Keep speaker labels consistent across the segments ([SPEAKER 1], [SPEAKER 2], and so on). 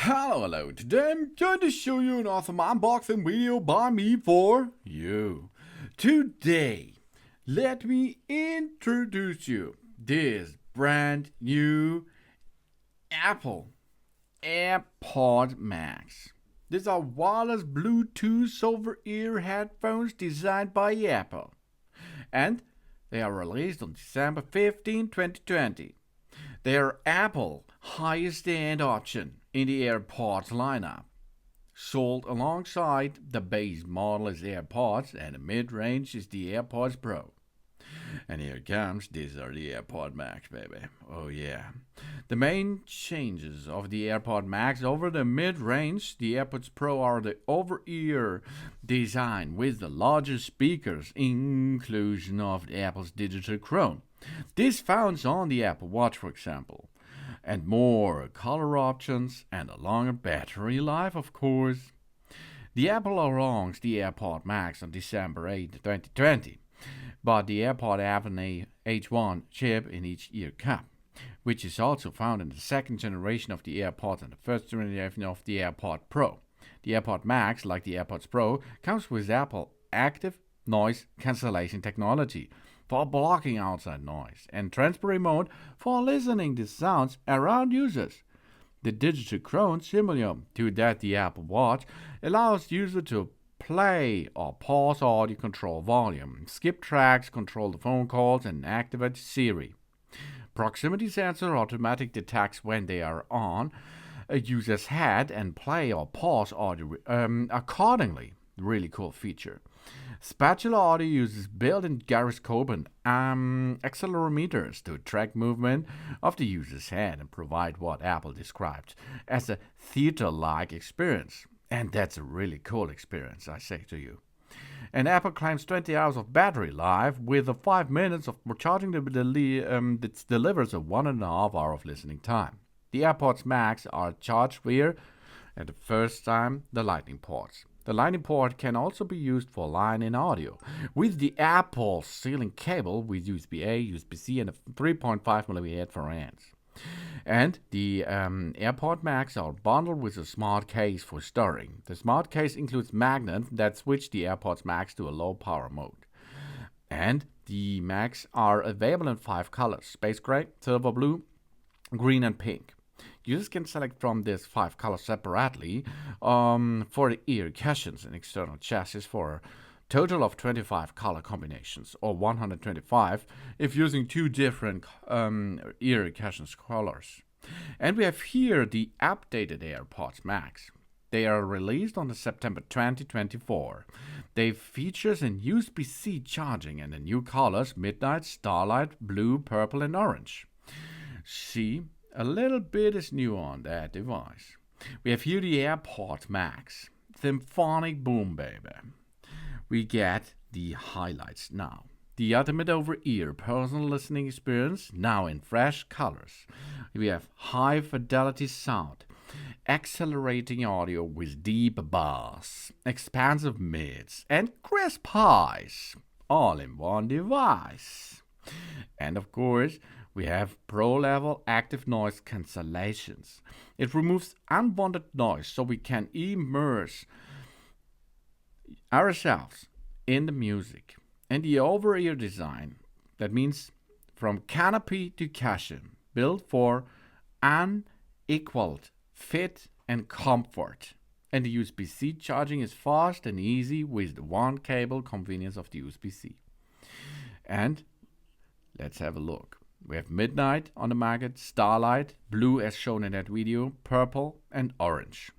[SPEAKER 1] Hello. Today I'm going to show you an awesome unboxing video by me for you. Today, let me introduce you this brand new Apple AirPod Max. These are wireless Bluetooth over-ear headphones designed by Apple. And they are released on December 15, 2020. They are Apple's highest-end option in the AirPods lineup. Sold alongside the base model is AirPods and the mid-range is the AirPods Pro. And here it comes, these are the AirPod Max, baby. Oh yeah. The main changes of the AirPod Max over the mid-range, the AirPods Pro are the over-ear design with the larger speakers, inclusion of Apple's digital crown. This found on the Apple Watch, for example. And more color options and a longer battery life, of course. The Apple launched the AirPod Max on December 8, 2020. But the AirPod have an H1 chip in each ear cap, which is also found in the second generation of the AirPods and the first generation of the AirPod Pro. The AirPod Max, like the AirPods Pro, comes with Apple active noise cancellation technology for blocking outside noise and transparent mode for listening to sounds around users. The digital crown, similar to that the Apple Watch, allows users to play or pause audio, control volume, skip tracks, control the phone calls, and activate Siri. Proximity sensor automatically detects when they are on a user's head and play or pause audio accordingly. Really cool feature. Spatial audio uses built-in gyroscope and accelerometers to track movement of the user's head and provide what Apple described as a theater-like experience. And that's a really cool experience, I say to you. And Apple claims 20 hours of battery life with 5 minutes of charging that delivers a 1.5 hour of listening time. The AirPods Max are charged via, at the first time, the Lightning ports. The Lightning port can also be used for line-in audio, with the Apple ceiling cable with USB-A, USB-C, and a 3.5mm headphones. And the AirPod Max are bundled with a smart case for storing. The smart case includes magnets that switch the AirPods Max to a low power mode. And the Max are available in 5 colors: space gray, silver blue, green, and pink. Users can select from these 5 colors separately for the ear cushions and external chassis for a total of 25 color combinations, or 125 if using 2 different ear cushions colors. And we have here the updated AirPods Max. They are released on September 2024. They features a USB-C charging and the new colors Midnight, Starlight, Blue, Purple, and Orange. See, a little bit is new on that device. We have here the AirPods Max. Symphonic boom, baby. We get the highlights now. The ultimate over-ear personal listening experience, now in fresh colors. We have high fidelity sound, accelerating audio with deep bass, expansive mids, and crisp highs, all in one device. And of course, we have pro-level active noise cancellations. It removes unwanted noise so we can immerse ourselves in the music. And the over-ear design, that means from canopy to cushion, built for unequaled fit and comfort. And the USB-C charging is fast and easy with the one cable convenience of the USB-C. And let's have a look. We have Midnight on the market, Starlight, Blue as shown in that video, Purple, and Orange.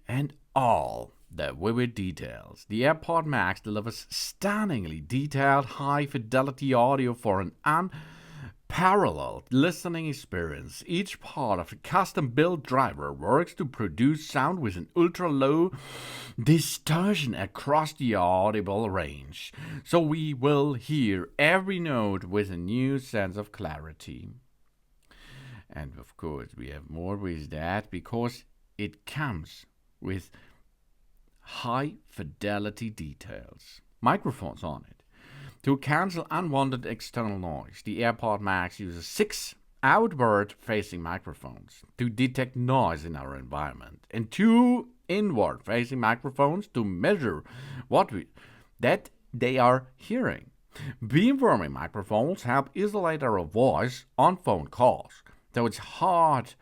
[SPEAKER 1] And all the vivid details. The AirPod Max delivers stunningly detailed, high-fidelity audio for an unparalleled listening experience. Each part of the custom-built driver works to produce sound with an ultra-low distortion across the audible range, so we will hear every note with a new sense of clarity. And of course, we have more with that because it comes with high fidelity details, microphones on it. To cancel unwanted external noise, the AirPod Max uses 6 outward-facing microphones to detect noise in our environment, and two inward-facing microphones to measure that they are hearing. Beamforming microphones help isolate our voice on phone calls, so it's heard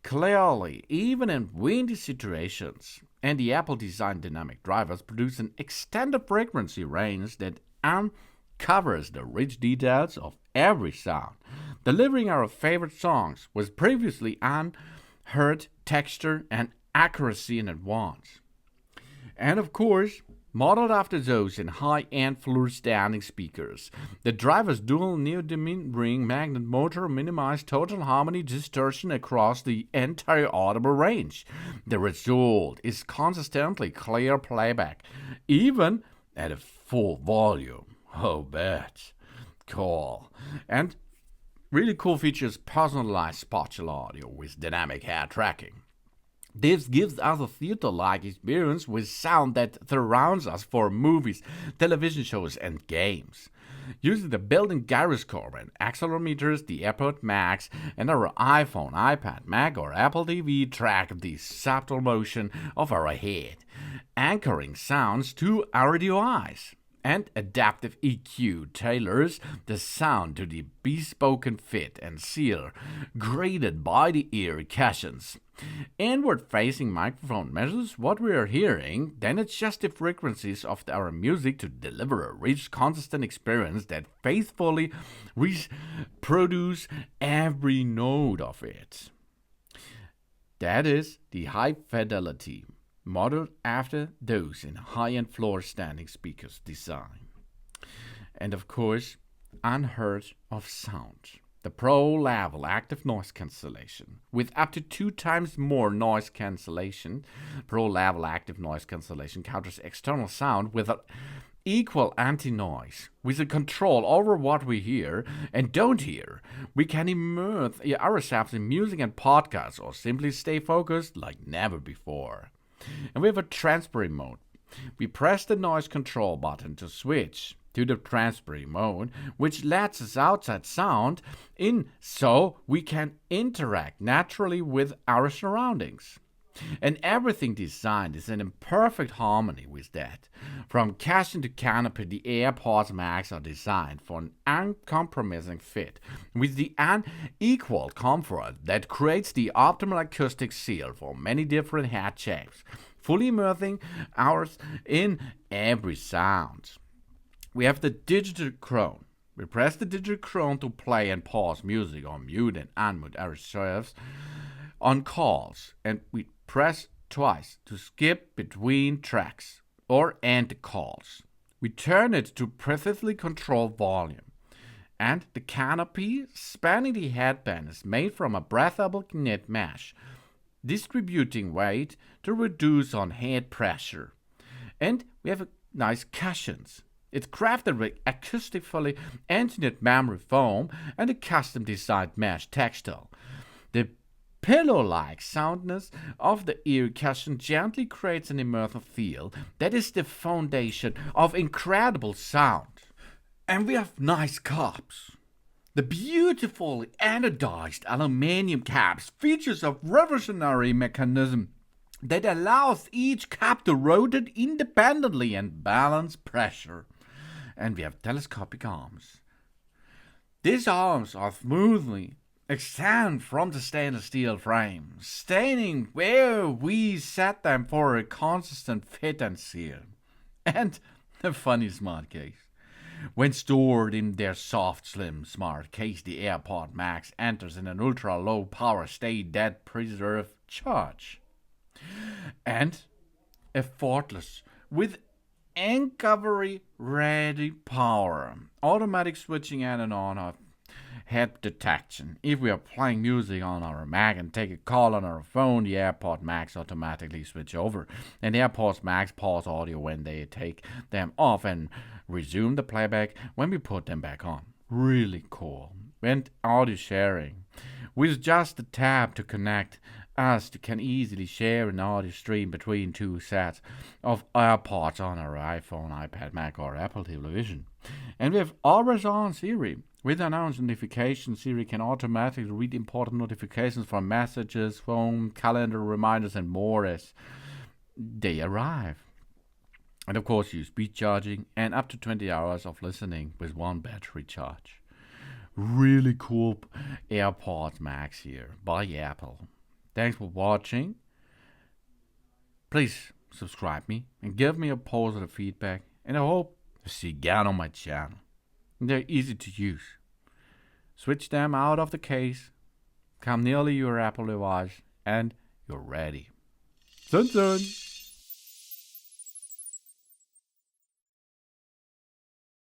[SPEAKER 1] clearly even in windy situations. And the Apple designed dynamic drivers produce an extended frequency range that uncovers the rich details of every sound, delivering our favorite songs with previously unheard texture and accuracy in advance. And of course, modeled after those in high-end floor-standing speakers, the driver's dual neodymium ring magnet motor minimizes total harmony distortion across the entire audible range. The result is consistently clear playback, even at a full volume. Oh, bet. Cool. And really cool features personalized spatial audio with dynamic head tracking. This gives us a theater-like experience with sound that surrounds us for movies, television shows, and games. Using the built-in gyroscope and accelerometers, the AirPod Max and our iPhone, iPad, Mac, or Apple TV track the subtle motion of our head, anchoring sounds to our device. And adaptive EQ tailors the sound to the bespoken fit and seal graded by the ear cushions. Inward-facing microphone measures what we are hearing, then adjusts the frequencies of our music to deliver a rich, consistent experience that faithfully reproduces every note of it. That is the high fidelity, modeled after those in high-end floor-standing speakers design. And of course, unheard of sound. The Pro-level active noise cancellation. With up to 2 times more noise cancellation, Pro-level active noise cancellation counters external sound with an equal anti-noise. With a control over what we hear and don't hear, we can immerse ourselves in music and podcasts or simply stay focused like never before. And we have a transparent mode. We press the noise control button to switch to the transparent mode, which lets us outside sound in so we can interact naturally with our surroundings. And everything designed is in perfect harmony with that. From cushion to canopy, the AirPods Max are designed for an uncompromising fit, with the unequaled comfort that creates the optimal acoustic seal for many different head shapes, fully immersing ours in every sound. We have the digital crown. We press the digital crown to play and pause music or mute and unmute ourselves on calls, and we press twice to skip between tracks or end calls. We turn it to precisely control volume. And the canopy spanning the headband is made from a breathable knit mesh, distributing weight to reduce on head pressure. And we have nice cushions. It's crafted with acoustically engineered memory foam and a custom designed mesh textile. The pillow-like soundness of the ear cushion gently creates an immersive feel that is the foundation of incredible sound. And we have nice cups. The beautifully anodized aluminum caps features a revolutionary mechanism that allows each cup to rotate independently and balance pressure. And we have telescopic arms. These arms are smoothly extend from the stainless steel frame, staying where we set them for a consistent fit and seal. And a funny smart case. When stored in their soft, slim, smart case, the AirPod Max enters in an ultra-low power state that preserves charge. And effortless, with recovery-ready power, automatic switching in and on of head detection. If we are playing music on our Mac and take a call on our phone, the AirPod Max automatically switch over. And the AirPods Max pause audio when they take them off and resume the playback when we put them back on. Really cool. And audio sharing. With just a tap to connect, us can easily share an audio stream between two sets of AirPods on our iPhone, iPad, Mac, or Apple television. And with Always On Siri, with announced notifications, Siri can automatically read important notifications from messages, phone, calendar reminders, and more as they arrive. And of course, use speed charging and up to 20 hours of listening with one battery charge. Really cool AirPods Max here by Apple. Thanks for watching. Please subscribe me and give me a positive feedback. And I hope to see you again on my channel. They're easy to use. Switch them out of the case, come nearly your Apple device, and you're ready. Sun sun!